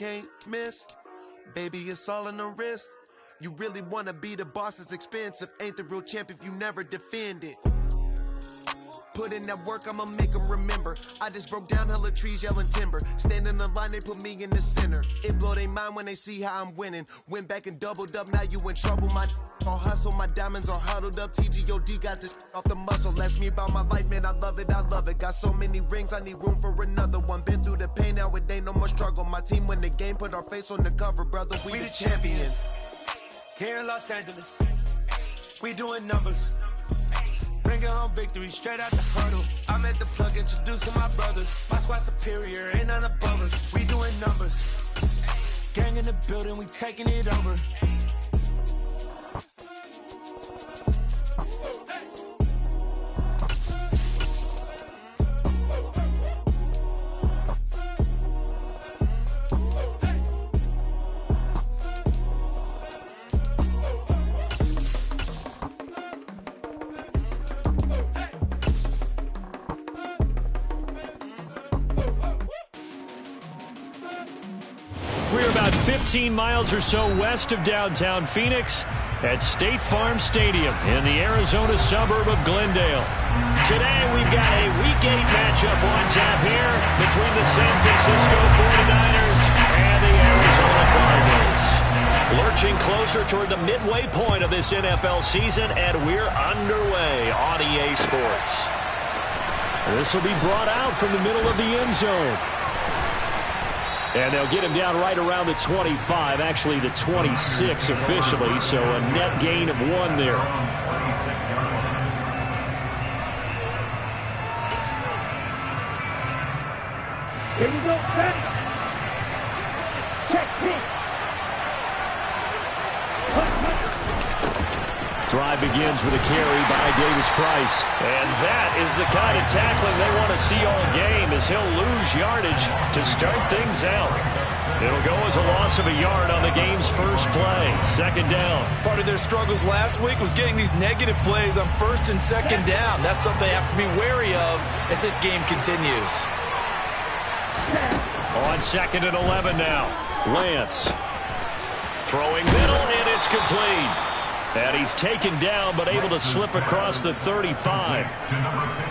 can't miss. Baby, it's all in the wrist. You really wanna be the boss, it's expensive. Ain't the real champ if you never defend it. Put in that work, I'ma make them remember. I just broke down hella trees, yelling timber. Stand in the line, they put me in the center. It blow their mind when they see how I'm winning. Went back and doubled up, now you in trouble. My all hustle, my diamonds are huddled up. TGOD got this off the muscle. Ask me about my life, man, I love it, I love it. Got so many rings, I need room for another one. Been through the pain, now it ain't no more struggle. My team win the game, put our face on the cover, brother, we the champions. Here in Los Angeles, we doing numbers. Bringing home victory straight out the huddle. I'm at the plug introducing my brothers. My squad superior, ain't none above us. We doing numbers. Gang in the building, we taking it over. We're about 15 miles or so west of downtown Phoenix at State Farm Stadium in the Arizona suburb of Glendale. Today we've got a Week 8 matchup on tap here between the San Francisco 49ers and the Arizona Cardinals. Lurching closer toward the midway point of this NFL season, and we're underway on EA Sports. This will be brought out from the middle of the end zone. And they'll get him down right around the 25, actually the 26 officially, so a net gain of 1 there. Here we go, set. Check, kick. Drive begins with a carry by Davis Price. And that is the kind of tackling they want to see all game, as he'll lose yardage to start things out. It'll go as a loss of a yard on the game's first play. Second down. Part of their struggles last week was getting these negative plays on first and second down. That's something they have to be wary of as this game continues. On 2nd and 11 now. Lance throwing middle, and it's complete. And he's taken down, but able to slip across the 35.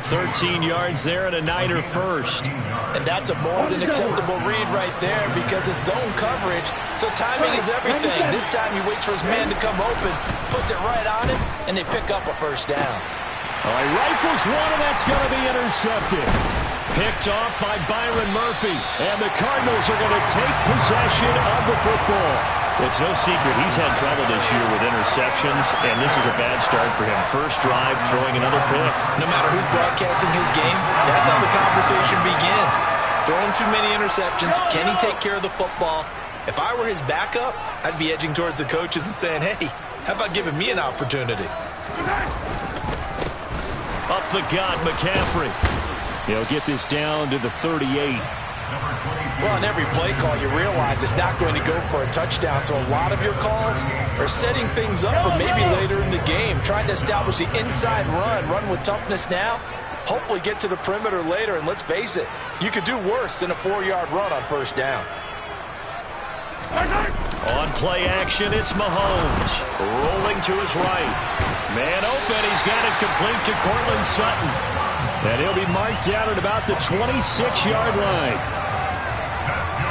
13 yards there and a Niner first. And that's a more than acceptable read right there because it's zone coverage, so timing is everything. This time he waits for his man to come open, puts it right on him, and they pick up a first down. All right, rifles one, and that's going to be intercepted. Picked off by Byron Murphy, and the Cardinals are going to take possession of the football. It's no secret he's had trouble this year with interceptions, and this is a bad start for him. First drive, throwing another pick. No matter who's broadcasting his game, that's how the conversation begins. Throwing too many interceptions, can he take care of the football? If I were his backup, I'd be edging towards the coaches and saying, hey, how about giving me an opportunity? Up the gut, McCaffrey. He'll get this down to the 38. Well, on every play call, you realize it's not going to go for a touchdown, so a lot of your calls are setting things up for maybe later in the game, trying to establish the inside run with toughness now, hopefully get to the perimeter later, and let's face it, you could do worse than a 4-yard run on first down. On play action, it's Mahomes, rolling to his right. Man open, he's got it complete to Cortland Sutton. And he'll be marked down at about the 26-yard line.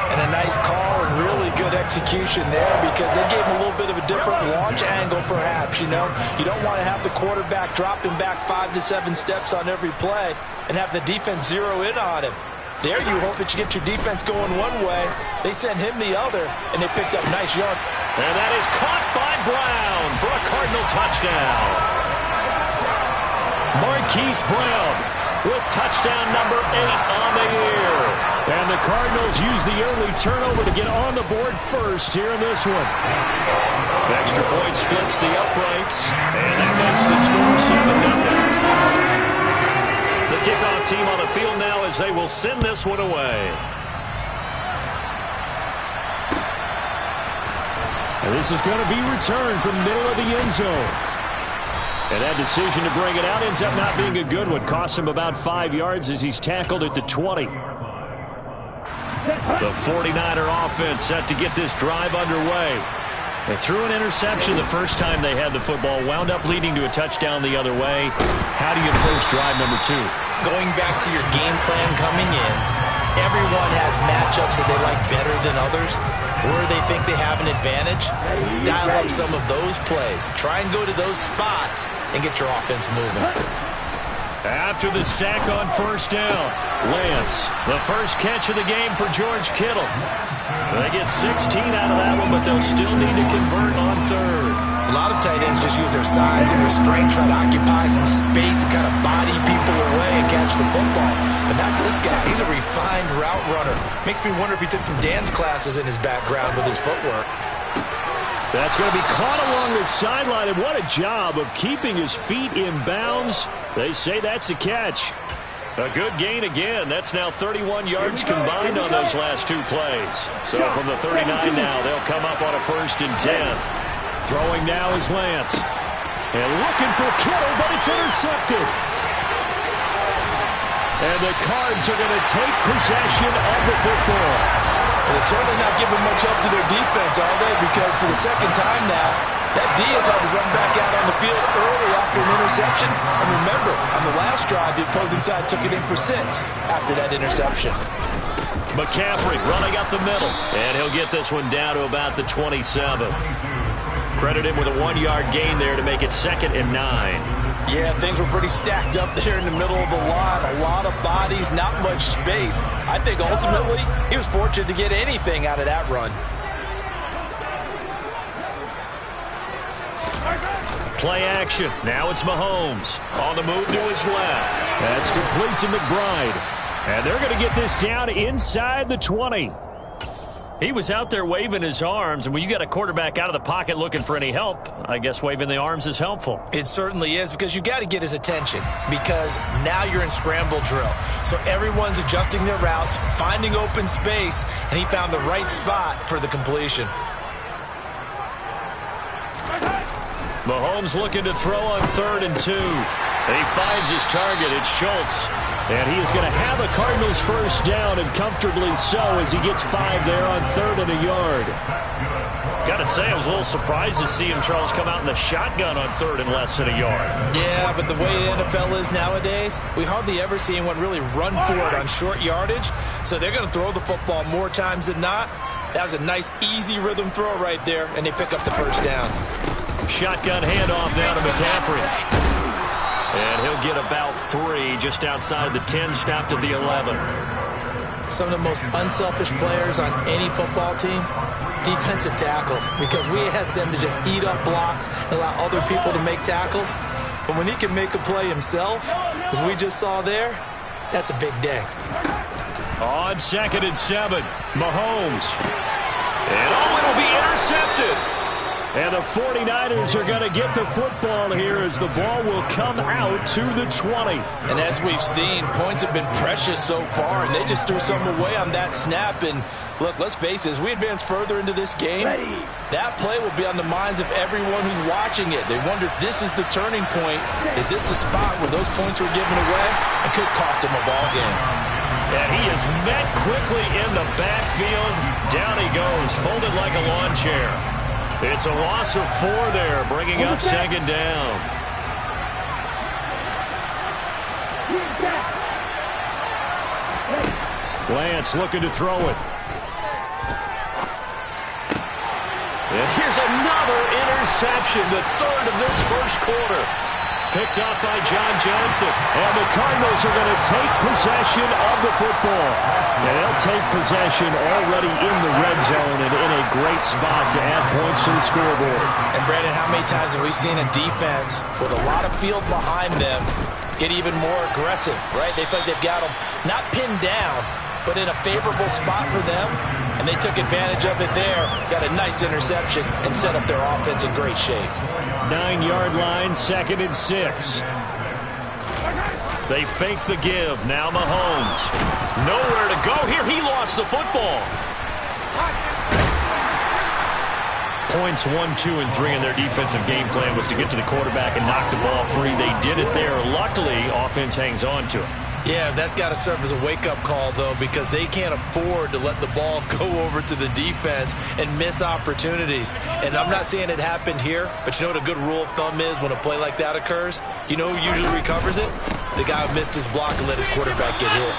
And a nice call and really good execution there because they gave him a little bit of a different launch angle perhaps, you know. You don't want to have the quarterback dropping back 5 to 7 steps on every play and have the defense zero in on him. There you hope that you get your defense going one way. They sent him the other, and they picked up nice yard. And that is caught by Brown for a Cardinal touchdown. Marquise Brown with touchdown number 8 on the year. And the Cardinals use the early turnover to get on the board first here in this one. Extra point splits the uprights, and that makes the score 7-0. The kickoff team on the field now as they will send this one away. And this is going to be returned from the middle of the end zone. And that decision to bring it out ends up not being a good one. Costs him about 5 yards as he's tackled at the 20. The 49er offense set to get this drive underway. They threw an interception the first time they had the football, wound up leading to a touchdown the other way. How do you approach drive number 2? Going back to your game plan coming in, everyone has matchups that they like better than others, or they think they have an advantage. Dial up some of those plays. Try and go to those spots and get your offense moving. After the sack on first down, Lance, the first catch of the game for George Kittle. They get 16 out of that one, but they'll still need to convert on third. A lot of tight ends just use their size and their strength, try to occupy some space and kind of body people away and catch the football. But not this guy. He's a refined route runner. Makes me wonder if he took some dance classes in his background with his footwork. That's going to be caught along the sideline, and what a job of keeping his feet in bounds. They say that's a catch. A good gain again. That's now 31 yards combined on those last 2 plays. So from the 39 now, they'll come up on a 1st and 10. Throwing now is Lance. And looking for Kittle, but it's intercepted. And the Cards are going to take possession of the football. Well, they're certainly not giving much up to their defense, are they? Because for the second time now, that Diaz had to run back out on the field early after an interception. And remember, on the last drive, the opposing side took it in for 6 after that interception. McCaffrey running up the middle. And he'll get this one down to about the 27. Credit him with a 1-yard gain there to make it 2nd and 9. Yeah, things were pretty stacked up there in the middle of the line. A lot of bodies, not much space. I think ultimately he was fortunate to get anything out of that run. Play action. Now it's Mahomes. On the move to his left. That's complete to McBride. And they're going to get this down inside the 20. He was out there waving his arms, and when you got a quarterback out of the pocket looking for any help, I guess waving the arms is helpful. It certainly is, because you got to get his attention, because now you're in scramble drill. So everyone's adjusting their routes, finding open space, and he found the right spot for the completion. Mahomes looking to throw on 3rd and 2. He finds his target. It's Schultz. And he is going to have a Cardinals first down, and comfortably so, as he gets 5 there on 3rd and a yard. Got to say, I was a little surprised to see him, Charles, come out in the shotgun on 3rd and less than a yard. Yeah, but the way the NFL is nowadays, we hardly ever see anyone really run for it on short yardage. So they're going to throw the football more times than not. That was a nice, easy rhythm throw right there, and they pick up the first down. Shotgun handoff now to McCaffrey. And he'll get about 3 just outside the 10, stopped at the 11. Some of the most unselfish players on any football team, defensive tackles, because we ask them to just eat up blocks and allow other people to make tackles. But when he can make a play himself, as we just saw there, that's a big day. On 2nd and 7, Mahomes. And it'll be intercepted. And the 49ers are going to get the football here as the ball will come out to the 20. And as we've seen, points have been precious so far, and they just threw some away on that snap. And look, let's face it, as we advance further into this game, that play will be on the minds of everyone who's watching it. They wonder if this is the turning point. Is this the spot where those points were given away? It could cost them a ball game. And he is met quickly in the backfield. Down he goes, folded like a lawn chair. It's a loss of 4 there, bringing up 2nd down. Lance looking to throw it. And here's another interception, the 3rd of this first quarter. Picked up by John Johnson. And the Cardinals are going to take possession of the football. And they'll take possession already in the red zone and in a great spot to add points to the scoreboard. And Brandon, how many times have we seen a defense with a lot of field behind them get even more aggressive, right? They feel like they've got them not pinned down, but in a favorable spot for them. And they took advantage of it there. Got a nice interception and set up their offense in great shape. 9-yard line, 2nd and 6. They fake the give. Now Mahomes. Nowhere to go here. He lost the football. Points 1, 2, and 3 in their defensive game plan was to get to the quarterback and knock the ball free. They did it there. Luckily, offense hangs on to it. Yeah, that's got to serve as a wake-up call, though, because they can't afford to let the ball go over to the defense and miss opportunities. And I'm not saying it happened here, but you know what a good rule of thumb is when a play like that occurs? You know who usually recovers it? The guy who missed his block and let his quarterback get hit.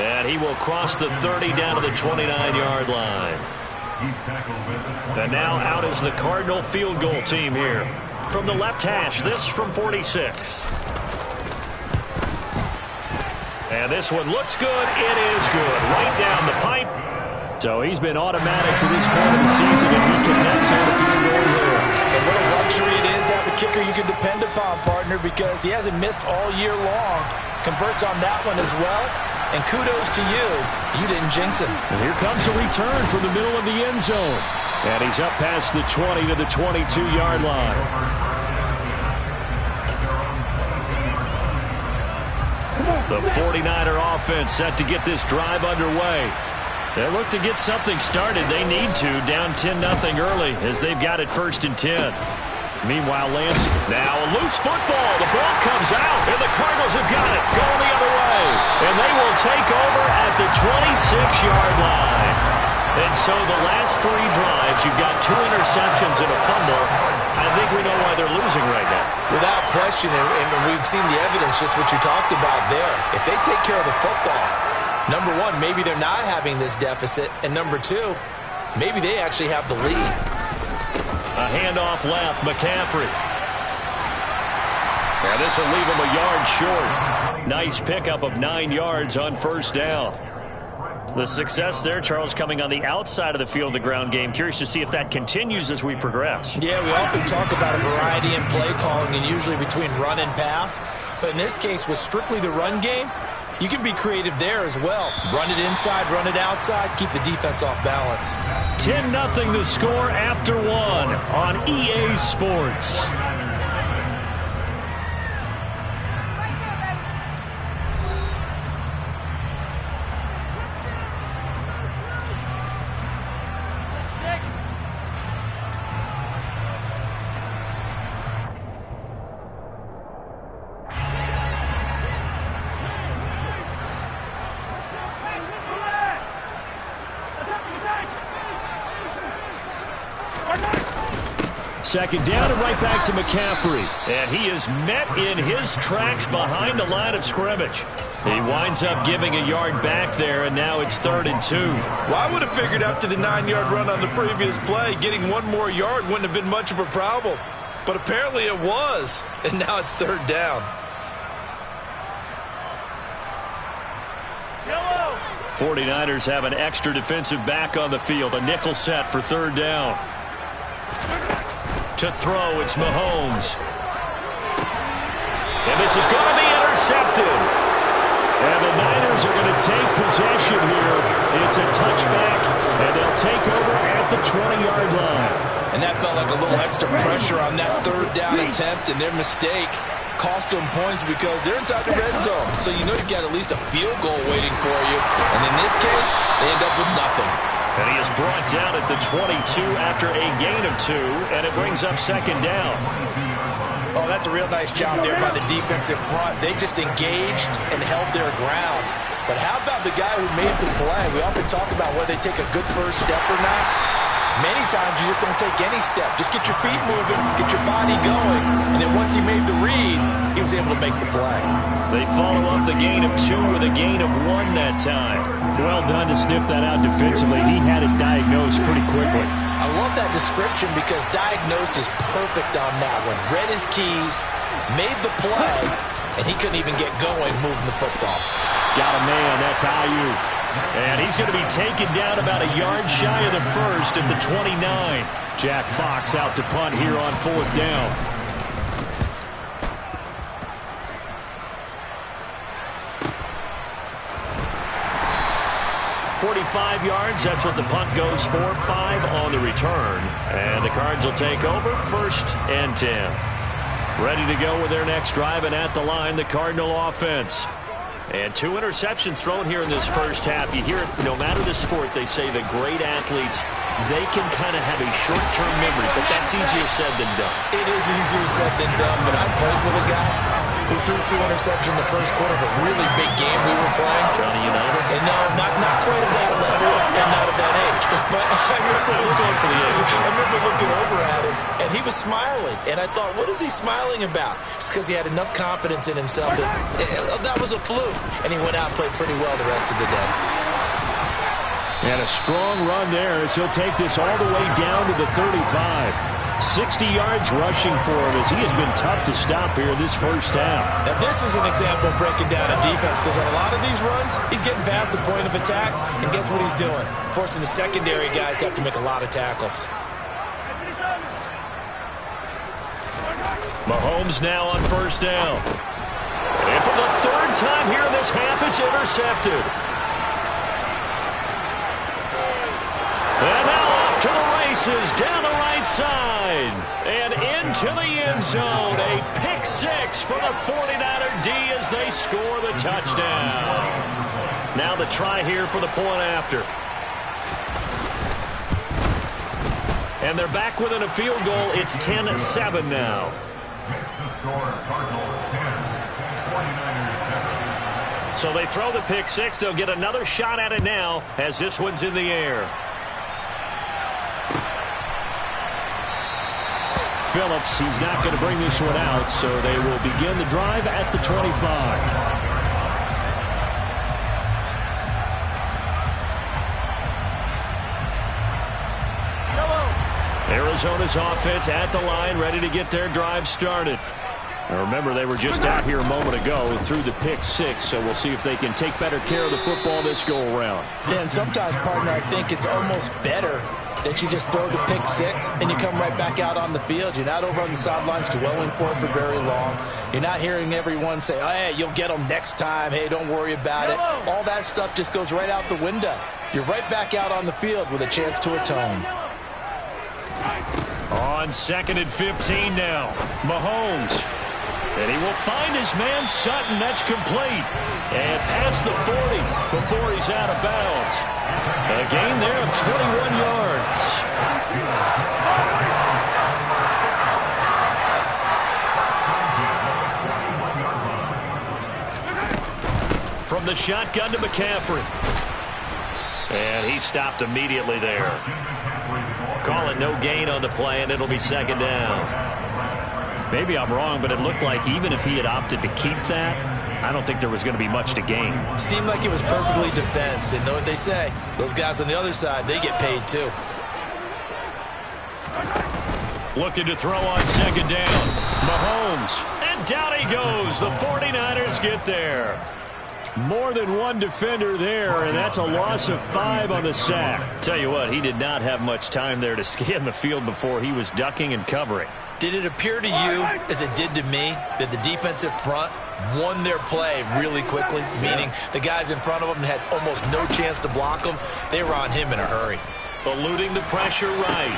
And he will cross the 30 down to the 29-yard line. And now out is the Cardinal field goal team here. From the left hash, this from 46. And this one looks good. It is good. Right down the pipe. So he's been automatic to this point of the season, and he connects on the field goal there. And what a luxury it is to have a kicker you can depend upon, partner, because he hasn't missed all year long. Converts on that one as well. And kudos to you. You didn't jinx him. And here comes a return from the middle of the end zone. And he's up past the 20 to the 22-yard line. The 49er offense set to get this drive underway. They look to get something started. They need to, down 10-0 early as they've got it 1st and 10. Meanwhile, Lance, now a loose football. The ball comes out, and the Cardinals have got it going the other way. And they will take over at the 26-yard line. And so the last 3 drives, you've got 2 interceptions and a fumble. I think we know why they're losing right now. Without question, and we've seen the evidence, just what you talked about there. If they take care of the football, number one, maybe they're not having this deficit. And number 2, maybe they actually have the lead. A handoff left, McCaffrey. And this will leave him a yard short. Nice pickup of 9 yards on 1st down. The success there, Charles, coming on the outside of the field, the ground game. Curious to see if that continues as we progress. Yeah, we often talk about a variety in play calling and usually between run and pass. But in this case, with strictly the run game, you can be creative there as well. Run it inside, run it outside, keep the defense off balance. 10-0 the score after 1 on EA Sports. Second down and right back to McCaffrey. And he is met in his tracks behind the line of scrimmage. He winds up giving a yard back there, and now it's 3rd and 2. Well, I would have figured after the 9-yard run on the previous play, getting 1 more yard wouldn't have been much of a problem. But apparently it was, and now it's 3rd down. 49ers have an extra defensive back on the field. A nickel set for 3rd down. To throw, it's Mahomes. And this is going to be intercepted. And the Niners are going to take possession here. It's a touchback, and they'll take over at the 20-yard line. And that felt like a little extra pressure on that 3rd down attempt, and their mistake cost them points because they're inside the red zone. So you know you've got at least a field goal waiting for you. And in this case, they end up with nothing. And he is brought down at the 22 after a gain of 2, and it brings up 2nd down. Oh, that's a real nice job there by the defensive front. They just engaged and held their ground. But how about the guy who made the play? We often talk about whether they take a good first step or not. Many times you just don't take any step. Just get your feet moving, get your body going. And then once he made the read, he was able to make the play. They follow up the gain of 2 with a gain of 1 that time. Well done to sniff that out defensively. He had it diagnosed pretty quickly. I love that description because diagnosed is perfect on that one. Read his keys, made the play, and he couldn't even get going moving the football. Got a man, that's Ayuk. And he's going to be taken down about a yard shy of the 1st at the 29. Jack Fox out to punt here on 4th down. .45 yards, that's what the punt goes for. 5 on the return. And the Cards will take over 1st and 10. Ready to go with their next drive, and at the line, the Cardinal offense. And 2 interceptions thrown here in this first half. You hear it, no matter the sport, they say the great athletes, they can kind of have a short-term memory, but that's easier said than done. It is easier said than done, but I played with a guy who threw 2 interceptions in the first quarter of a really big game we were playing. Johnny Unitas? And no, not quite of that level and not of that age. But I remember looking over at him, and he was smiling. And I thought, what is he smiling about? It's because he had enough confidence in himself that was a fluke. And he went out and played pretty well the rest of the day. And a strong run there as he'll take this all the way down to the 35. 60 yards rushing for him as he has been tough to stop here this first half. Now this is an example of breaking down a defense, because on a lot of these runs, he's getting past the point of attack, and guess what he's doing? Forcing the secondary guys to have to make a lot of tackles. Mahomes now on first down. And for the third time here in this half, it's intercepted. And now off to the races, down the right side, and into the end zone. A pick 6 for the 49er D as they score the touchdown. Now the try here for the point after. And they're back within a field goal. It's 10-7 now. So they throw the pick 6. They'll get another shot at it now as this one's in the air. Phillips, he's not going to bring this one out, so they will begin the drive at the 25. Arizona's offense at the line, ready to get their drive started. Now remember, they were just out here a moment ago through the pick 6, so we'll see if they can take better care of the football this go-around. Yeah, and sometimes, partner, I think it's almost better that you just throw the pick 6 and you come right back out on the field. You're not over on the sidelines dwelling for it for very long. You're not hearing everyone say, oh, hey, you'll get them next time. Hey, don't worry about it. All that stuff just goes right out the window. You're right back out on the field with a chance to atone. On 2nd and 15 now, Mahomes. And he will find his man Sutton. That's complete. And past the 40 before he's out of bounds. A gain there of 21 yards. From the shotgun to McCaffrey. And he stopped immediately there. Call it no gain on the play, and it'll be 2nd down. Maybe I'm wrong, but it looked like even if he had opted to keep that, I don't think there was going to be much to gain. Seemed like it was perfectly defense, and know what they say. Those guys on the other side, they get paid too. Looking to throw on 2nd down. Mahomes. And down he goes. The 49ers get there. More than one defender there, and that's a loss of 5 on the sack. Tell you what, he did not have much time there to scan the field before he was ducking and covering. Did it appear to you, as it did to me, that the defensive front won their play really quickly? Meaning the guys in front of them had almost no chance to block them. They were on him in a hurry. Eluding the pressure right.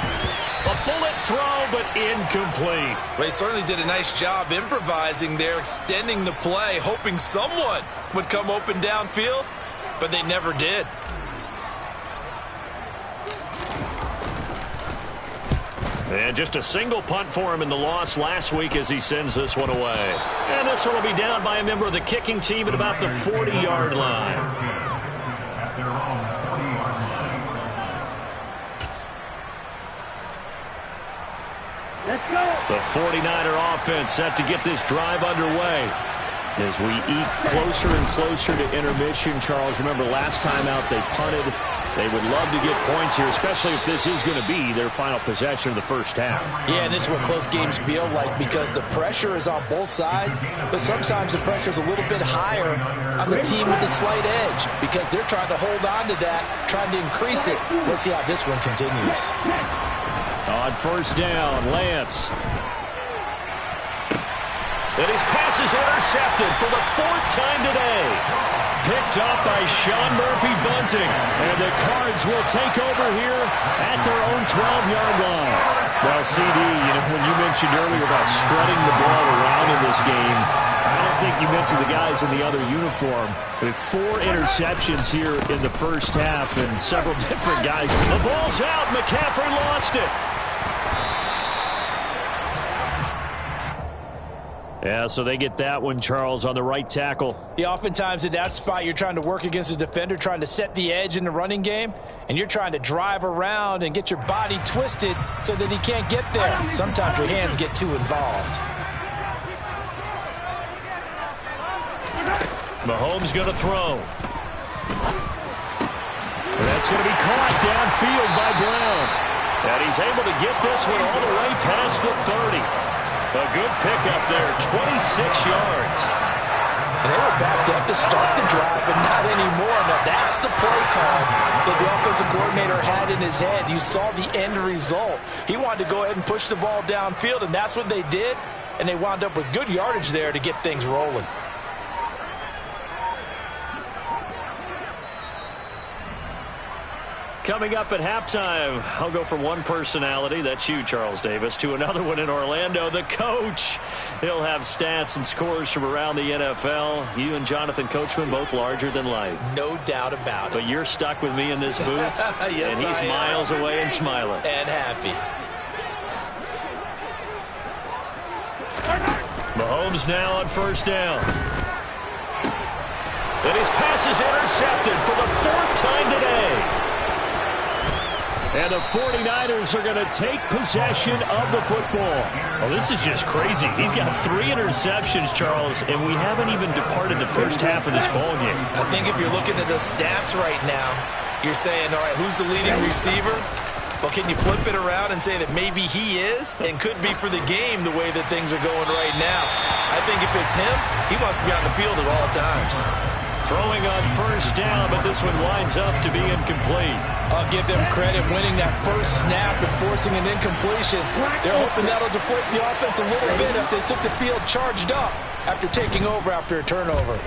A bullet throw, but incomplete. Well, they certainly did a nice job improvising there, extending the play, hoping someone would come open downfield, but they never did. And just a single punt for him in the loss last week as he sends this one away. And this one will be down by a member of the kicking team at about the 40-yard line. Let's go. The 49er offense set to get this drive underway. As we eat closer and closer to intermission, Charles, remember last time out they punted. They would love to get points here, especially if this is going to be their final possession of the first half. Yeah, and this is what close games feel like because the pressure is on both sides, but sometimes the pressure is a little bit higher on the team with the slight edge because they're trying to hold on to that, trying to increase it. Let's see how this one continues. On first down, Lance. And his pass is intercepted for the 4th time today. Picked up by Sean Murphy-Bunting. And the Cards will take over here at their own 12-yard line. Well, CD, when you mentioned earlier about spreading the ball around in this game, I don't think you mentioned the guys in the other uniform. With 4 interceptions here in the first half and several different guys. The ball's out. McCaffrey lost it. Yeah, so they get that one, Charles, on the right tackle. Yeah, oftentimes in that spot, you're trying to work against a defender, trying to set the edge in the running game, and you're trying to drive around and get your body twisted so that he can't get there. Sometimes your hands get too involved. Mahomes going to throw. And that's going to be caught downfield by Brown. And he's able to get this one all the way past the 30. A good pickup there, 26 yards. And they were backed up to start the drive, but not anymore. Now, that's the play call that the offensive coordinator had in his head. You saw the end result. He wanted to go ahead and push the ball downfield, and that's what they did. And they wound up with good yardage there to get things rolling. Coming up at halftime, I'll go from one personality, that's you, Charles Davis, to another one in Orlando, the coach. He'll have stats and scores from around the NFL. You and Jonathan Coachman, both larger than life. No doubt about it. But you're stuck with me in this booth, yes, and he's miles away and smiling. And happy. Mahomes now on first down. And his pass is intercepted for the 4th time today. And the 49ers are going to take possession of the football. Oh, this is just crazy. He's got 3 interceptions, Charles, and we haven't even departed the first half of this ball game. I think if you're looking at the stats right now, you're saying, all right, who's the leading receiver? Well, can you flip it around and say that maybe he is and could be for the game the way that things are going right now? I think if it's him, he must be on the field at all times. Throwing on first down, but this one winds up to be incomplete. I'll give them credit winning that first snap and forcing an incompletion. They're hoping that'll deflate the offense a little bit if they took the field charged up after taking over after a turnover.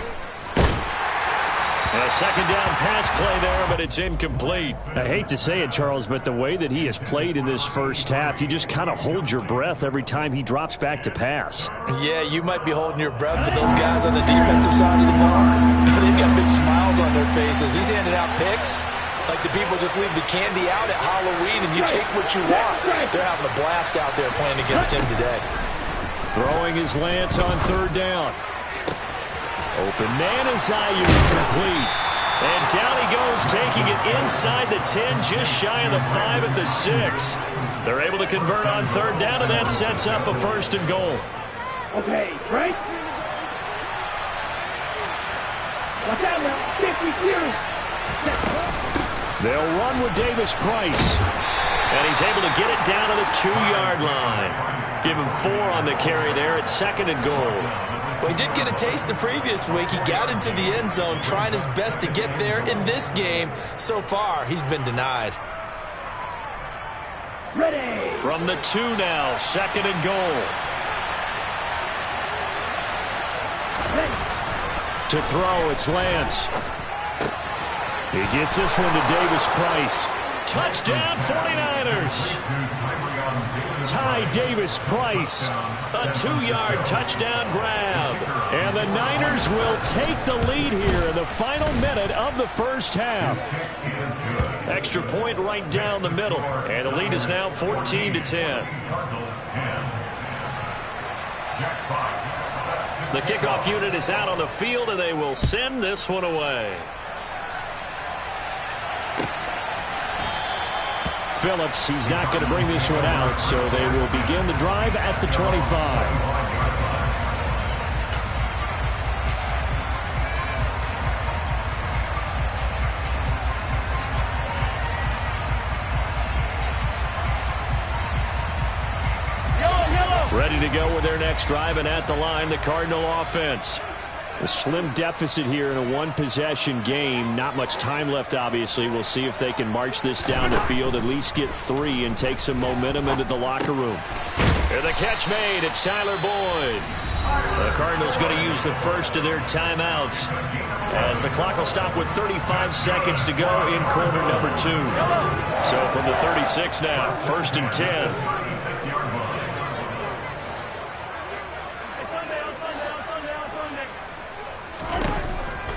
A second down pass play there, but it's incomplete. I hate to say it, Charles, but the way that he has played in this first half, you just kind of hold your breath every time he drops back to pass. Yeah, you might be holding your breath, but those guys on the defensive side of the ball, they've got big smiles on their faces. He's handing out picks like the people just leave the candy out at Halloween and you take what you want. They're having a blast out there playing against him today. Throwing his Lance on third down. Open man is Ayuk, complete. And down he goes, taking it inside the 10, just shy of the 5 at the 6. They're able to convert on third down, and that sets up a 1st and goal. Okay, right? Watch out now, 52. They'll run with Davis Price. And he's able to get it down to the 2-yard line. Give him 4 on the carry there at 2nd and goal. Well, he did get a taste the previous week. He got into the end zone, trying his best to get there in this game. So far, he's been denied. Ready. From the 2 now, 2nd and goal. Ready. To throw, it's Lance. He gets this one to Davis Price. Touchdown, 49ers. Ty Davis Price. A 2-yard touchdown grab. And the Niners will take the lead here in the final minute of the first half. Extra point right down the middle. And the lead is now 14-10. The kickoff unit is out on the field, and they will send this one away. Phillips, he's not going to bring this one out, so they will begin the drive at the 25. Ready to go with their next drive, and at the line, the Cardinal offense. A slim deficit here in a one-possession game. Not much time left, obviously. We'll see if they can march this down the field, at least get 3, and take some momentum into the locker room. And the catch made. It's Tyler Boyd. The Cardinals going to use the first of their timeouts, as the clock will stop with 35 seconds to go in quarter number 2. So from the 36 now, 1st and 10.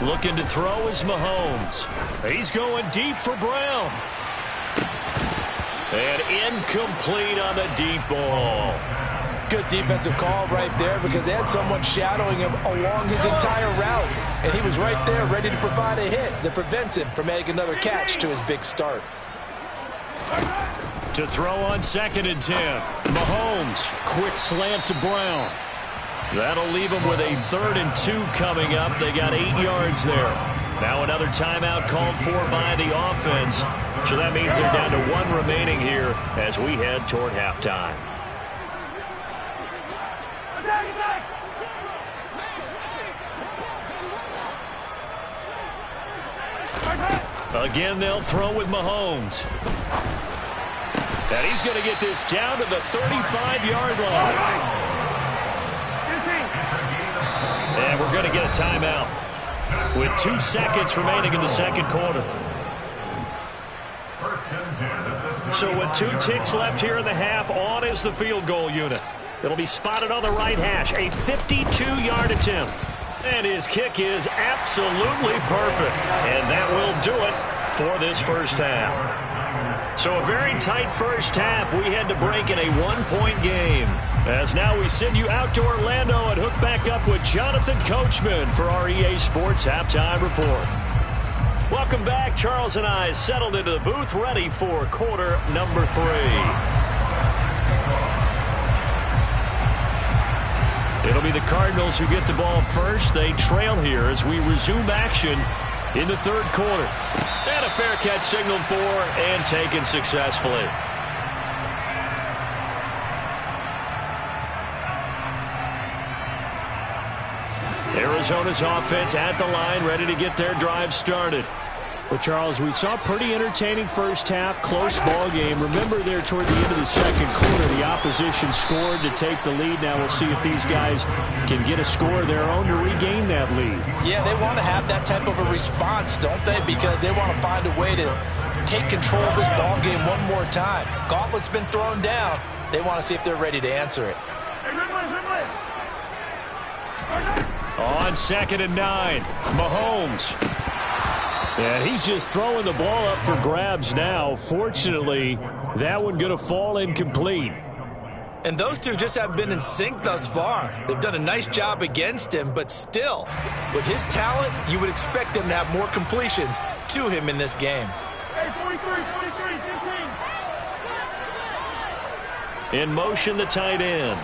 Looking to throw is Mahomes. He's going deep for Brown. And incomplete on the deep ball. good defensive call right there because they had someone shadowing him along his entire route, and he was right there ready to provide a hit that prevents him from making another catch to his big start. To throw on 2nd and 10. Mahomes, quick slant to Brown. That'll leave them with a 3rd and 2 coming up. They got 8 yards there. Now another timeout called for by the offense. So that means they're down to 1 remaining here as we head toward halftime. Again, they'll throw with Mahomes. And he's going to get this down to the 35-yard line. And we're going to get a timeout with 2 seconds remaining in the second quarter. So with 2 ticks left here in the half, on is the field goal unit. It'll be spotted on the right hash, a 52-yard attempt. And his kick is absolutely perfect. And that will do it for this first half. So a very tight first half. We had to break in a 1-point game. As now we send you out to Orlando and hook back up with Jonathan Coachman for our EA Sports Halftime Report. Welcome back. Charles and I settled into the booth ready for quarter number 3. It'll be the Cardinals who get the ball first. They trail here as we resume action in the third quarter. And a fair catch signaled for and taken successfully. Arizona's offense at the line, ready to get their drive started. Well, Charles, we saw a pretty entertaining first half, close ball game. Remember there toward the end of the second quarter, the opposition scored to take the lead. Now we'll see if these guys can get a score of their own to regain that lead. Yeah, they want to have that type of a response, don't they? Because they want to find a way to take control of this ball game one more time. Gauntlet's been thrown down. They want to see if they're ready to answer it. On 2nd and 9, Mahomes. And he's just throwing the ball up for grabs now. Fortunately, that one going to fall incomplete. And those two just haven't been in sync thus far. They've done a nice job against him, but still, with his talent, you would expect him to have more completions to him in this game. Hey, 43, 15. In motion, the tight end.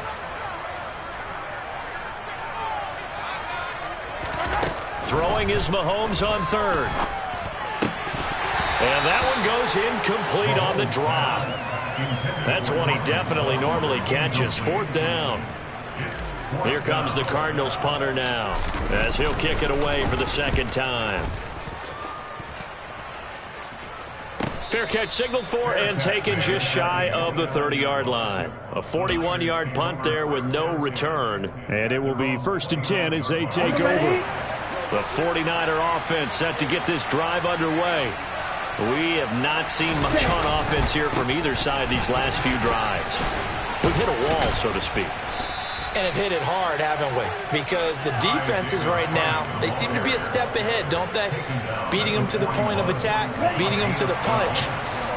Throwing is Mahomes on 3rd. And that one goes incomplete on the drop. That's one he definitely normally catches. 4th down. Here comes the Cardinals punter now as he'll kick it away for the second time. Fair catch signaled for and taken just shy of the 30-yard line. A 41-yard punt there with no return. And it will be 1st and 10 as they take over. The 49er offense set to get this drive underway. We have not seen much on offense here from either side these last few drives. We've hit a wall, so to speak. And have hit it hard, haven't we? Because the defenses right now, they seem to be a step ahead, don't they? Beating them to the point of attack, beating them to the punch.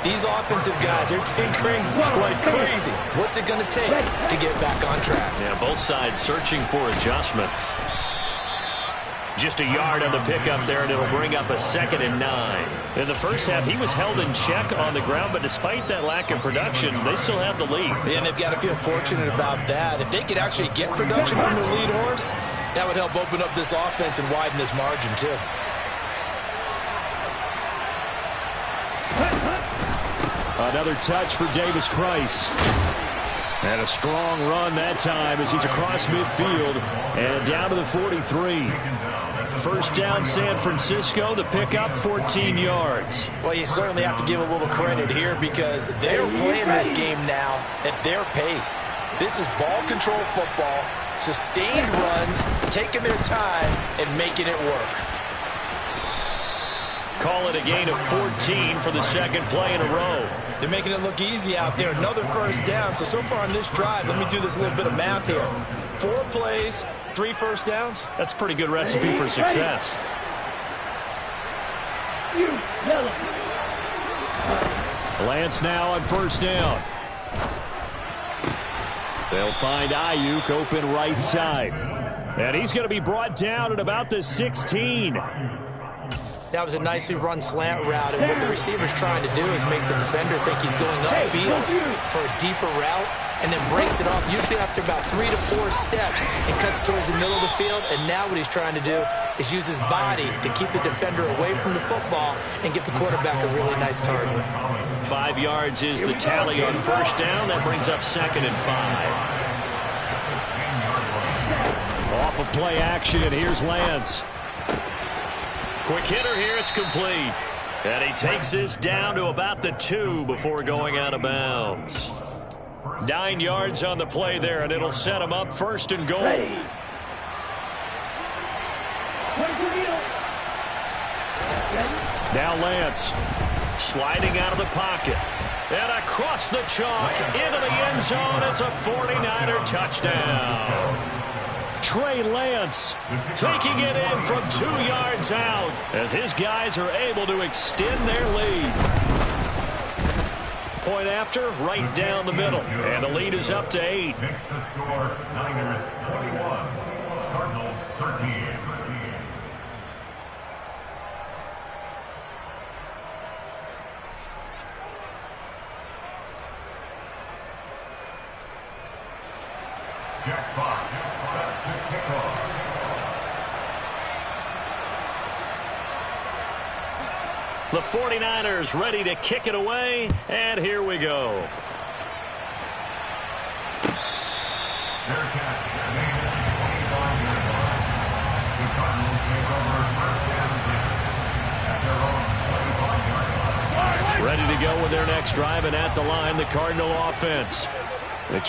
These offensive guys are tinkering like crazy. What's it going to take to get back on track? Yeah, both sides searching for adjustments. Just a yard on the pickup there, and it'll bring up a 2nd and 9. In the first half, he was held in check on the ground, but despite that lack of production, they still have the lead. And they've got to feel fortunate about that. If they could actually get production from their lead horse, that would help open up this offense and widen this margin, too. Another touch for Davis Price. And a strong run that time as he's across midfield and down to the 43. First down, San Francisco. The pickup, 14 yards. Well, you certainly have to give a little credit here because they're playing this game now at their pace. This is ball control football, sustained runs, taking their time and making it work. Call it a gain of 14 for the second play in a row. They're making it look easy out there. Another first down. So far on this drive, let me do this little bit of math here. 4 plays, 3 first downs. That's a pretty good recipe for success. Lance now on first down. They'll find Ayuk open right side. And he's going to be brought down at about the 16. That was a nicely run slant route, and what the receiver's trying to do is make the defender think he's going upfield for a deeper route, and then breaks it off, usually after about 3 to 4 steps, and cuts towards the middle of the field. And now what he's trying to do is use his body to keep the defender away from the football and give the quarterback a really nice target. 5 yards is the tally on first down. That brings up 2nd and 5. Off of play action, and here's Lance. Quick hitter here, it's complete. And he takes this down to about the 2 before going out of bounds. 9 yards on the play there, and it'll set him up 1st and goal. Now Lance sliding out of the pocket. And across the chalk into the end zone. It's a 49er touchdown. Trey Lance taking it in from 2 yards out as his guys are able to extend their lead. Point after, right down the middle. And the lead is up to 8. Next to score, Niners 21, Cardinals 13. Jack Fox set to kick off. The 49ers ready to kick it away, and here we go. Their catch made at the 25-yard line. The Cardinals take over 1st and 10 at their own 25-yard line. Ready to go with their next drive, and at the line, the Cardinal offense.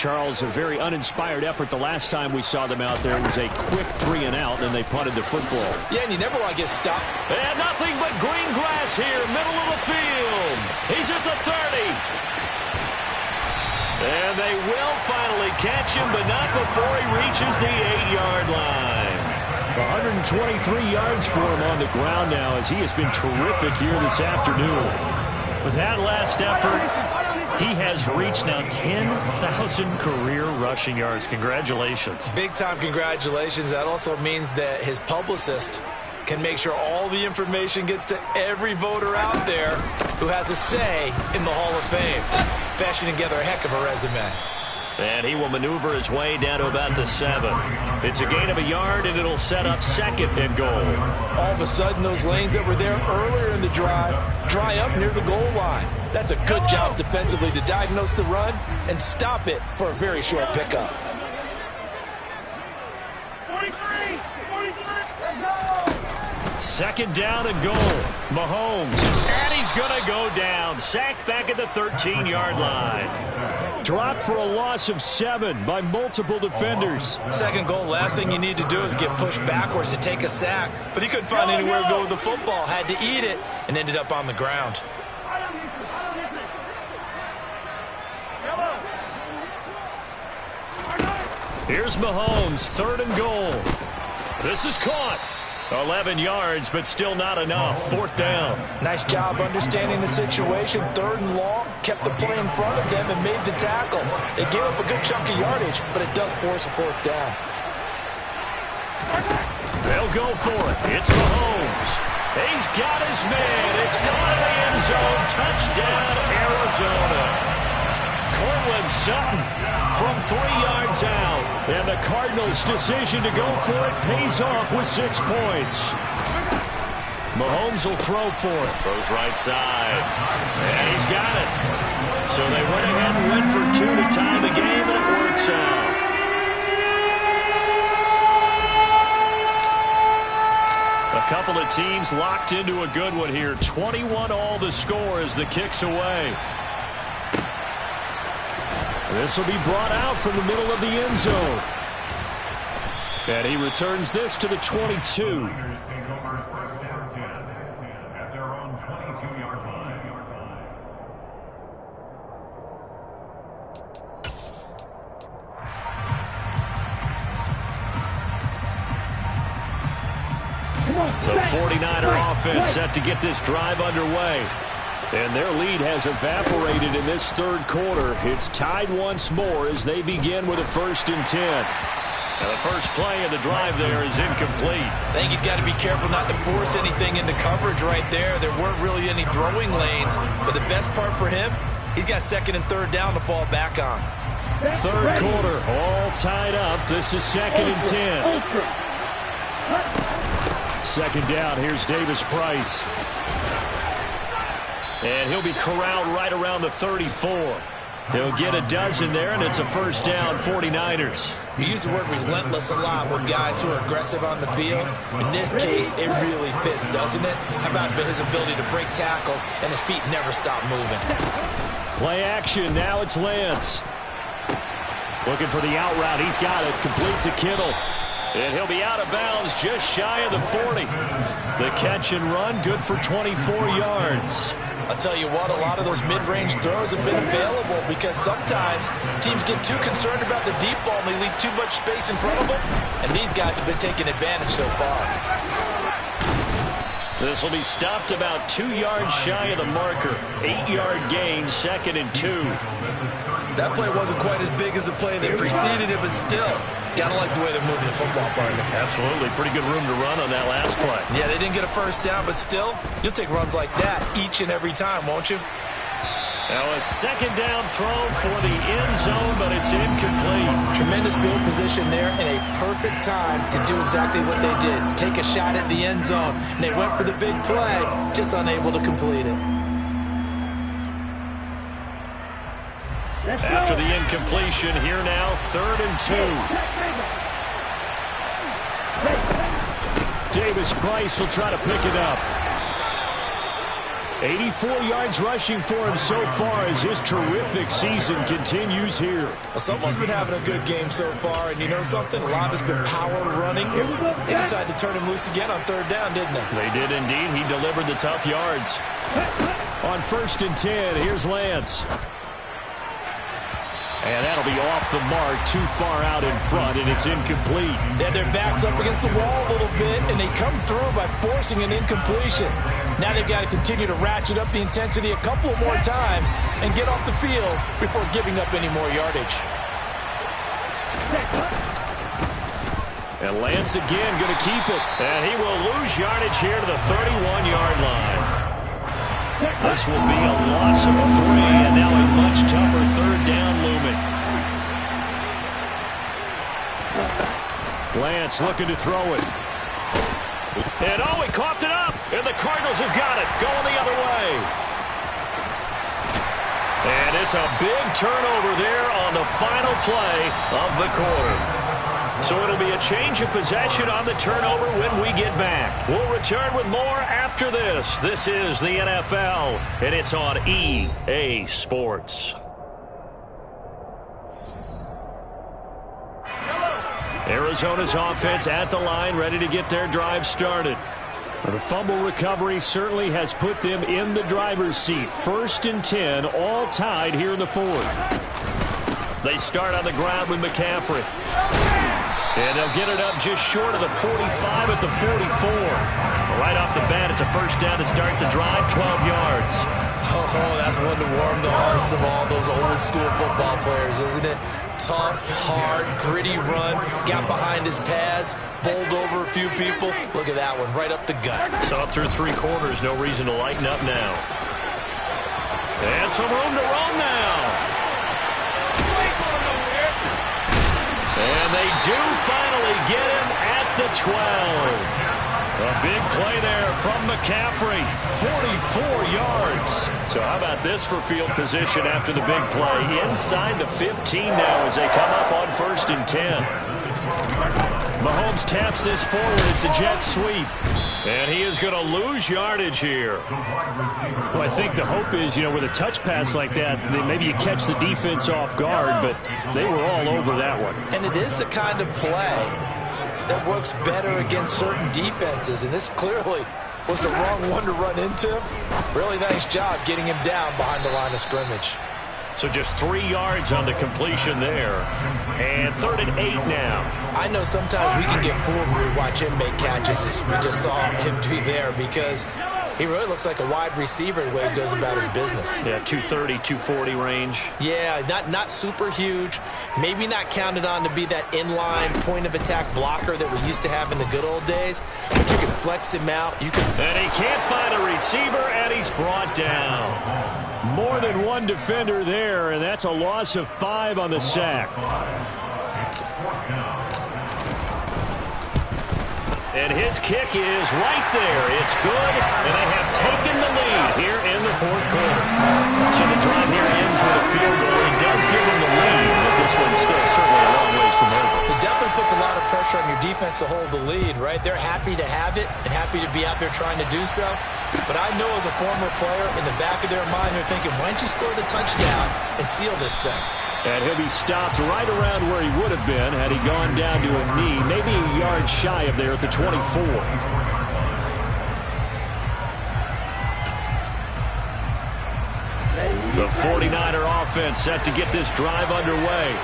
Charles, a very uninspired effort the last time we saw them out there. It was a quick 3 and out, and they punted the football. Yeah, and you never want to get stopped. And nothing but green grass here, middle of the field. He's at the 30. And they will finally catch him, but not before he reaches the 8-yard line. 123 yards for him on the ground now, as he has been terrific here this afternoon. With that last effort, he has reached now 10,000 career rushing yards. Congratulations. Big-time congratulations. That also means that his publicist can make sure all the information gets to every voter out there who has a say in the Hall of Fame. Fashioning together a heck of a resume. And he will maneuver his way down to about the 7. It's a gain of a yard, and it'll set up 2nd and goal. All of a sudden, those lanes that were there earlier in the drive dry up near the goal line. That's a good job defensively to diagnose the run and stop it for a very short pickup. 2nd down and goal. Mahomes, and he's going to go down. Sacked back at the 13-yard line. Dropped for a loss of 7 by multiple defenders. 2nd goal, last thing you need to do is get pushed backwards to take a sack. But he couldn't find anywhere to go with the football. Had to eat it and ended up on the ground. Here's Mahomes, 3rd and goal. This is caught. 11 yards, but still not enough. 4th down. Nice job understanding the situation. 3rd and long, kept the play in front of them and made the tackle. They gave up a good chunk of yardage, but it does force a 4th down. They'll go for it. It's Mahomes. He's got his man. It's caught in the end zone. Touchdown, Arizona. Cortland Sutton from 3 yards out. And the Cardinals' decision to go for it pays off with 6 points. Mahomes will throw for it. Throws right side. And he's got it. So they went ahead and went for 2 to tie the game, and it works out. A couple of teams locked into a good one here. 21 all the score as the kick's away. This will be brought out from the middle of the end zone. And he returns this to the 22. At their own 22-yard line. The 49er offense set to get this drive underway. And their lead has evaporated in this third quarter. It's tied once more as they begin with a 1st and 10. And the first play of the drive there is incomplete. I think he's got to be careful not to force anything into coverage right there. There weren't really any throwing lanes. But the best part for him, he's got 2nd and 3rd down to fall back on. Third quarter, all tied up. This is 2nd and 10. 2nd down, here's Davis Price. And he'll be corralled right around the 34. He'll get a dozen there, and it's a 1st down, 49ers. You use the word relentless a lot with guys who are aggressive on the field. In this case, it really fits, doesn't it? How about his ability to break tackles and his feet never stop moving? Play action, now it's Lance. Looking for the out route, he's got it, complete to Kittle. And he'll be out of bounds just shy of the 40. The catch and run, good for 24 yards. I'll tell you what, a lot of those mid-range throws have been available because sometimes teams get too concerned about the deep ball and they leave too much space in front of them, and these guys have been taking advantage so far. This will be stopped about 2 yards shy of the marker. 8-yard gain, 2nd and 2. That play wasn't quite as big as the play that preceded it, but still, gotta like the way they're moving the football, partner. Absolutely. Pretty good room to run on that last play. Yeah, they didn't get a 1st down, but still, you'll take runs like that each and every time, won't you? Now a 2nd down throw for the end zone, but it's incomplete. Tremendous field position there and a perfect time to do exactly what they did. Take a shot at the end zone. And they went for the big play, just unable to complete it. After the incompletion, here now, 3rd and 2. Davis Price will try to pick it up. 84 yards rushing for him so far as his terrific season continues here. Well, someone's been having a good game so far, and you know something? A lot has been power running. They decided to turn him loose again on 3rd down, didn't they? They did indeed. He delivered the tough yards. On 1st and 10, here's Lance. And that'll be off the mark, too far out in front, and it's incomplete. They had their backs up against the wall a little bit, and they come through by forcing an incompletion. Now they've got to continue to ratchet up the intensity a couple of more times and get off the field before giving up any more yardage. And Lance again going to keep it. And he will lose yardage here to the 31-yard line. This will be a loss of 3, and now a much tougher 3rd down looming. Lance looking to throw it. And oh, he coughed it up, and the Cardinals have got it, going the other way. And it's a big turnover there on the final play of the quarter. So it'll be a change of possession on the turnover when we get back. We'll return with more after this. This is the NFL, and it's on EA Sports. Arizona's offense at the line, ready to get their drive started. The fumble recovery certainly has put them in the driver's seat. 1st and 10, all tied here in the 4th. They start on the ground with McCaffrey. And they'll get it up just short of the 45 at the 44. Right off the bat, it's a 1st down to start the drive, 12 yards. Oh, that's one to warm the hearts of all those old-school football players, isn't it? Tough, hard, gritty run, got behind his pads, bowled over a few people. Look at that one, right up the gut. So up through 3 quarters, no reason to lighten up now. And some room to run now. And they do finally get him at the 12. A big play there from McCaffrey, 44 yards. So how about this for field position after the big play? Inside the 15 now as they come up on 1st and 10. Mahomes taps this forward. It's a jet sweep. And he is going to lose yardage here. Well, I think the hope is, with a touch pass like that, maybe you catch the defense off guard, but they were all over that one. And it is the kind of play that works better against certain defenses, and this clearly was the wrong one to run into him. Really nice job getting him down behind the line of scrimmage. So just 3 yards on the completion there. And 3rd and 8 now. I know sometimes we can get fooled when we watch him make catches, as we just saw him do there, because He really looks like a wide receiver the way he goes about his business. Yeah, 230, 240 range. Yeah, not super huge. Maybe not counted on to be that inline point-of-attack blocker that we used to have in the good old days. But you can flex him out. You can. And he can't find a receiver, and he's brought down. More than one defender there, and that's a loss of 5 on the sack. And his kick is right there. It's good, and they have taken the lead here in the fourth quarter. So the drive here ends with a field goal. It does give them the lead, but this one's still certainly a long ways from over. It definitely puts a lot of pressure on your defense to hold the lead, right? They're happy to have it and happy to be out there trying to do so. But I know as a former player, in the back of their mind, they're thinking, why don't you score the touchdown and seal this thing? And he'll be stopped right around where he would have been had he gone down to a knee, maybe a yard shy of there at the 24. The 49er offense set to get this drive underway.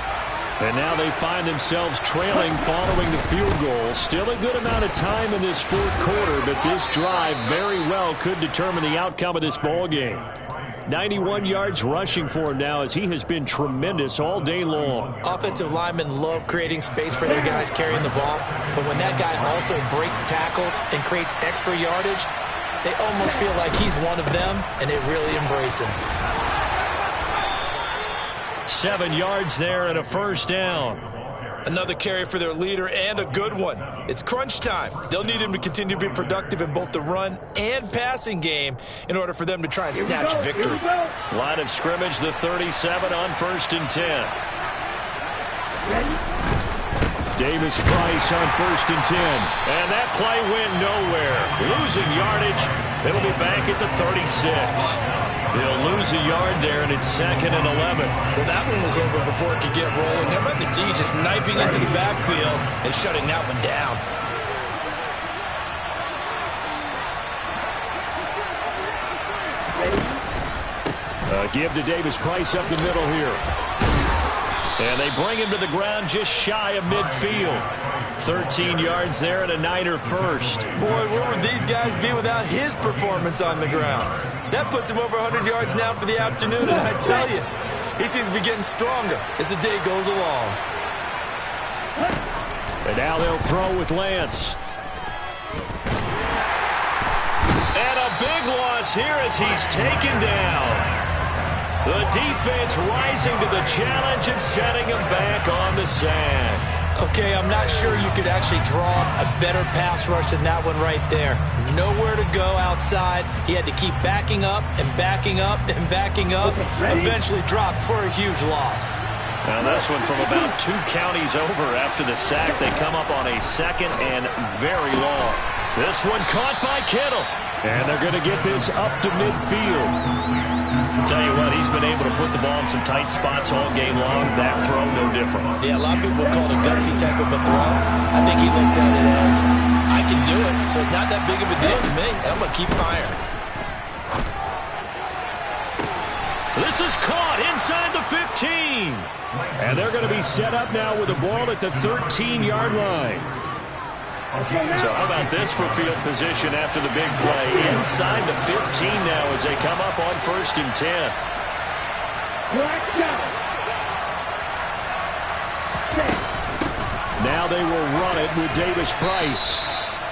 And now they find themselves trailing following the field goal. Still a good amount of time in this fourth quarter, but this drive very well could determine the outcome of this ball game. 91 yards rushing for him now as he has been tremendous all day long. Offensive linemen love creating space for their guys carrying the ball, but when that guy also breaks tackles and creates extra yardage, they almost feel like he's one of them, and they really embrace him. 7 yards there and a first down. Another carry for their leader and a good one. It's crunch time. They'll need him to continue to be productive in both the run and passing game in order for them to try and snatch a victory. Line of scrimmage, the 37 on 1st and 10. Davis Price on 1st and 10. And that play went nowhere. Losing yardage. It'll be back at the 36. They'll lose a yard there, and it's 2nd and 11. Well, that one was over before it could get rolling. How about the D just knifing into the backfield and shutting that one down? Give to Davis Price up the middle here. And they bring him to the ground just shy of midfield. 13 yards there and a Niner first. Boy, where would these guys be without his performance on the ground? That puts him over 100 yards now for the afternoon, and I tell you, he seems to be getting stronger as the day goes along. And now they'll throw with Lance. And a big loss here as he's taken down. The defense rising to the challenge and setting him back on the sack. Okay, I'm not sure you could actually draw a better pass rush than that one right there. Nowhere to go outside. He had to keep backing up and backing up and backing up. Eventually dropped for a huge loss. Now this one from about 2 counties over after the sack. They come up on a 2nd and very long. This one caught by Kittle. And they're going to get this up to midfield. Tell you what, he's been able to put the ball in some tight spots all game long. That throw, no different. Yeah, a lot of people call it a gutsy type of a throw. I think he looks at it as, I can do it, so it's not that big of a deal to me. I'm going to keep firing. This is caught inside the 15. And they're going to be set up now with the ball at the 13-yard line. So how about this for field position after the big play? Inside the 15 now as they come up on 1st and 10. Now they will run it with Davis Price.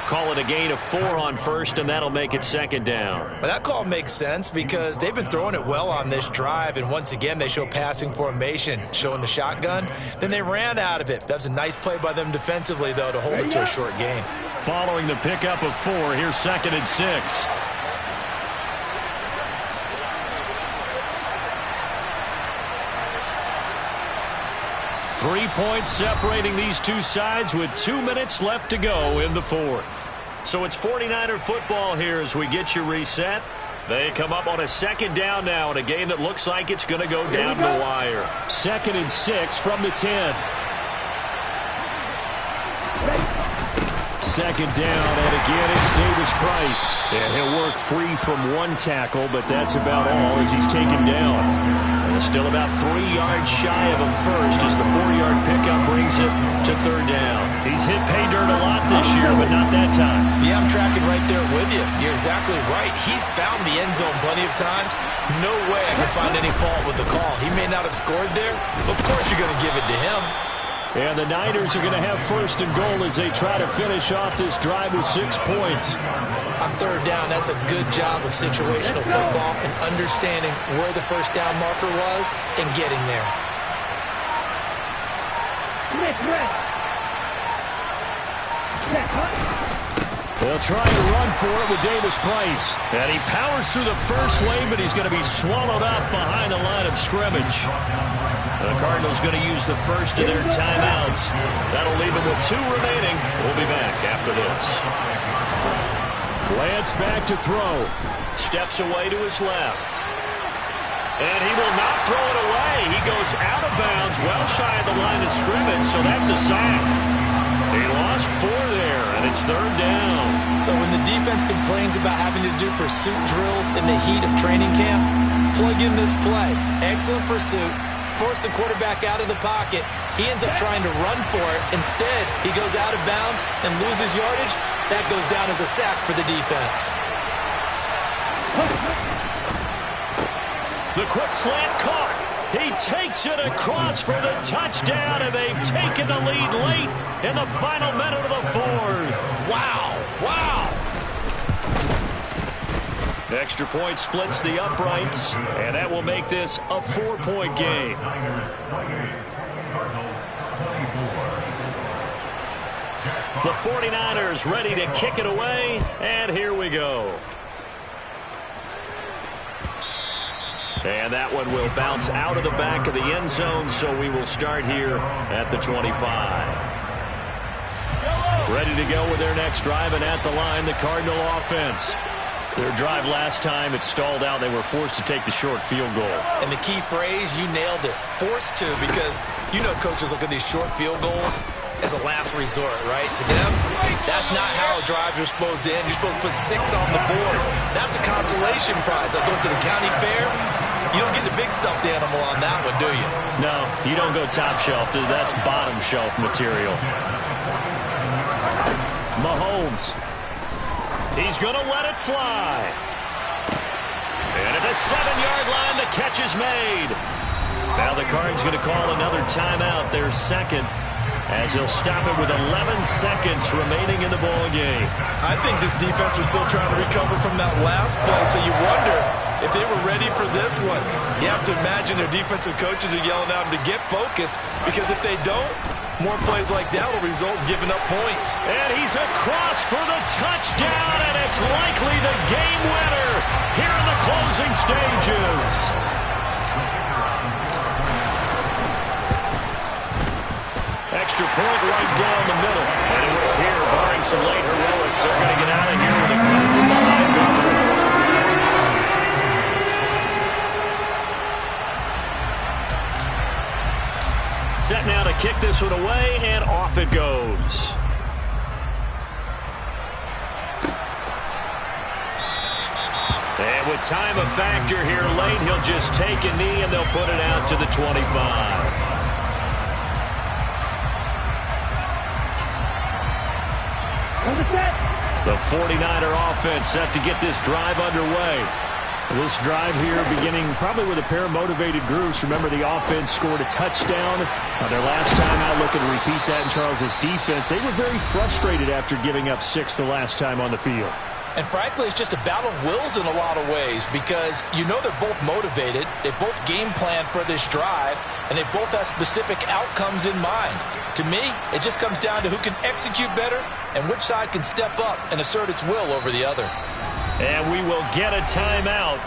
Call it a gain of 4 on 1st, and that'll make it 2nd down. But that call makes sense because they've been throwing it well on this drive, and once again they show passing formation, showing the shotgun. Then they ran out of it. That was a nice play by them defensively, though, to hold it to a short gain. Following the pickup of 4, here's 2nd and 6. Three points separating these two sides with 2 minutes left to go in the fourth. So it's 49er football here as we get you reset. They come up on a 2nd down now in a game that looks like it's going to go down the wire. 2nd and 6 from the 10. 2nd down, and again it's Davis Price. And he'll work free from 1 tackle, but that's about all as he's taken down. Still about 3 yards shy of a first as the 4-yard pickup brings it to third down. He's hit pay dirt a lot this year, but not that time. Yeah, I'm tracking right there with you. You're exactly right. He's found the end zone plenty of times. No way I can find any fault with the call. He may not have scored there. Of course you're going to give it to him. And the Niners are going to have first and goal as they try to finish off this drive with 6 points. On third down, that's a good job of situational football and understanding where the first down marker was and getting there. They'll try to run for it with Davis Price. And he powers through the first lane, but he's going to be swallowed up behind the line of scrimmage. The Cardinals going to use the first of their timeouts. That'll leave them with 2 remaining. We'll be back after this. Lance back to throw. Steps away to his left. And he will not throw it away. He goes out of bounds, well shy of the line of scrimmage, so that's a sack. He lost 4 there, and it's third down. So when the defense complains about having to do pursuit drills in the heat of training camp, plug in this play. Excellent pursuit. Force the quarterback out of the pocket. He ends up trying to run for it. Instead, he goes out of bounds and loses yardage. That goes down as a sack for the defense. The quick slant caught. He takes it across for the touchdown, and they've taken the lead late in the final minute of the fourth. Wow. Wow. Extra point splits the uprights, and that will make this a 4-point game. The 49ers ready to kick it away, and here we go. And that one will bounce out of the back of the end zone, so we will start here at the 25. Ready to go with their next drive, and at the line, the Cardinal offense. Their drive last time, it stalled out. They were forced to take the short field goal. And the key phrase, you nailed it, forced to, because you know coaches look at these short field goals as a last resort, right? To them, that's not how drives are supposed to end. You're supposed to put 6 on the board. That's a consolation prize. Like going to the county fair, you don't get the big stuffed animal on that one, do you? No, you don't go top shelf. That's bottom shelf material. Mahomes. He's going to let it fly. And at the 7-yard line, the catch is made. Now the Cards going to call another timeout, their second, as he'll stop it with 11 seconds remaining in the ball game. I think this defense was still trying to recover from that last play, so you wonder if they were ready for this one. You have to imagine their defensive coaches are yelling at them to get focused, because if they don't, more plays like that will result in giving up points. And he's across for the touchdown, and it's likely the game winner here in the closing stages. Extra point right down the middle. And it would appear, barring some late heroics, they're going to get out of here with a come-from-behind victory. Set now to kick this one away, and off it goes. And with time a factor here late, he'll just take a knee, and they'll put it out to the 25. The 49er offense set to get this drive underway. This drive here beginning probably with a pair of motivated groups. Remember, the offense scored a touchdown their last time out. Looking to repeat that in Charles's defense. They were very frustrated after giving up 6 the last time on the field. And frankly, it's just a battle of wills in a lot of ways, because you know they're both motivated, they both game plan for this drive, and they both have specific outcomes in mind. To me, it just comes down to who can execute better and which side can step up and assert its will over the other. And we will get a timeout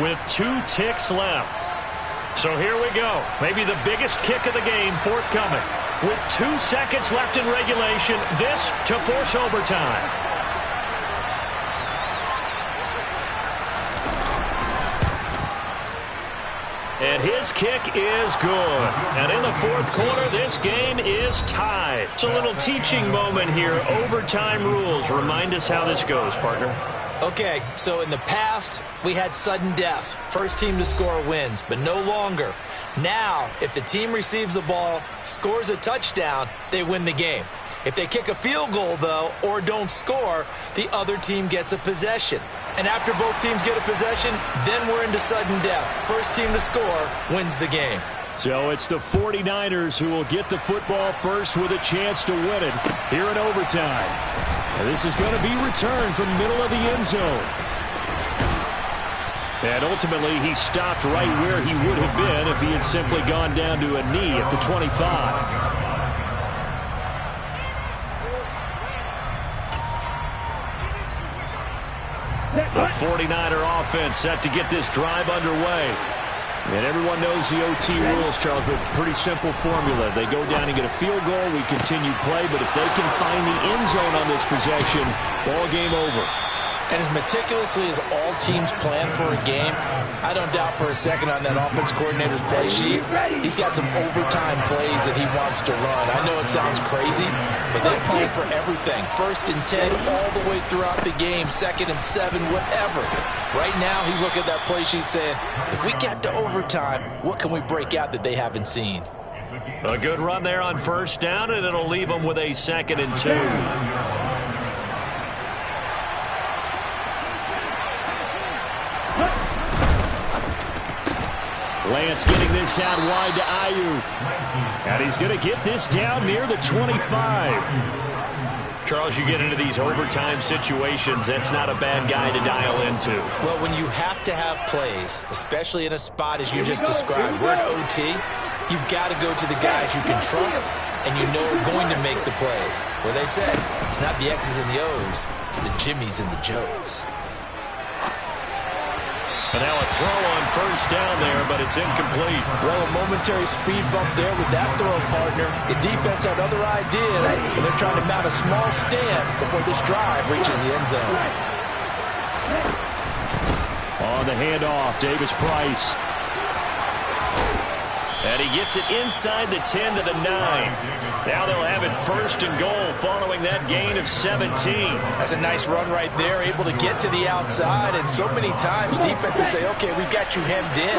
with 2 ticks left. So here we go. Maybe the biggest kick of the game forthcoming. With 2 seconds left in regulation, this to force overtime. And his kick is good. And in the fourth quarter, this game is tied. It's a little teaching moment here. Overtime rules. Remind us how this goes, partner. Okay, so in the past, we had sudden death. First team to score wins, but no longer. Now, if the team receives the ball, scores a touchdown, they win the game. If they kick a field goal, though, or don't score, the other team gets a possession. And after both teams get a possession, then we're into sudden death. First team to score wins the game. So it's the 49ers who will get the football first with a chance to win it here in overtime. And this is going to be returned from middle of the end zone. And ultimately, he stopped right where he would have been if he had simply gone down to a knee at the 25. The 49er offense set to get this drive underway. And everyone knows the OT rules, Charles, but pretty simple formula. They go down and get a field goal, we continue play, but if they can find the end zone on this possession, ball game over. And as meticulously as all teams plan for a game, I don't doubt for a second on that offense coordinator's play sheet, he's got some overtime plays that he wants to run. I know it sounds crazy, but they plan for everything. 1st and 10 all the way throughout the game, 2nd and 7, whatever. Right now, he's looking at that play sheet saying, if we get to overtime, what can we break out that they haven't seen? A good run there on 1st down, and it'll leave them with a 2nd and 2. Lance getting this out wide to Ayuk. And he's going to get this down near the 25. Charles, you get into these overtime situations, that's not a bad guy to dial into. Well, when you have to have plays, especially in a spot as you just described, we're in OT, you've got to go to the guys you can trust and you know are going to make the plays. Well, they say it's not the X's and the O's, it's the Jimmys and the Joes. And now a throw on 1st down there, but it's incomplete. Well, a momentary speed bump there with that throw, partner. The defense had other ideas, and they're trying to mount a small stand before this drive reaches the end zone. On the handoff, Davis Price. And he gets it inside the 10 to the 9. Now they'll have it 1st and goal following that gain of 17. That's a nice run right there, able to get to the outside. And so many times defenses say, okay, we've got you hemmed in.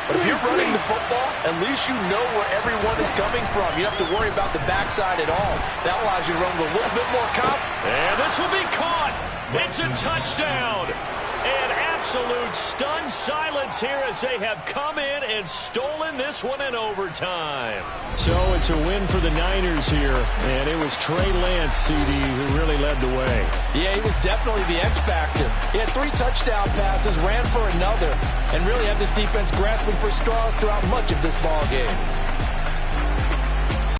But if you're running the football, at least you know where everyone is coming from. You don't have to worry about the backside at all. That allows you to run with a little bit more confidence. And this will be caught. It's a touchdown. And absolute stunned silence here as they have come in and stolen this one in overtime. So it's a win for the Niners here, and it was Trey Lance, CD, who really led the way. Yeah, he was definitely the X factor. He had 3 touchdown passes, ran for another, and really had this defense grasping for straws throughout much of this ball game.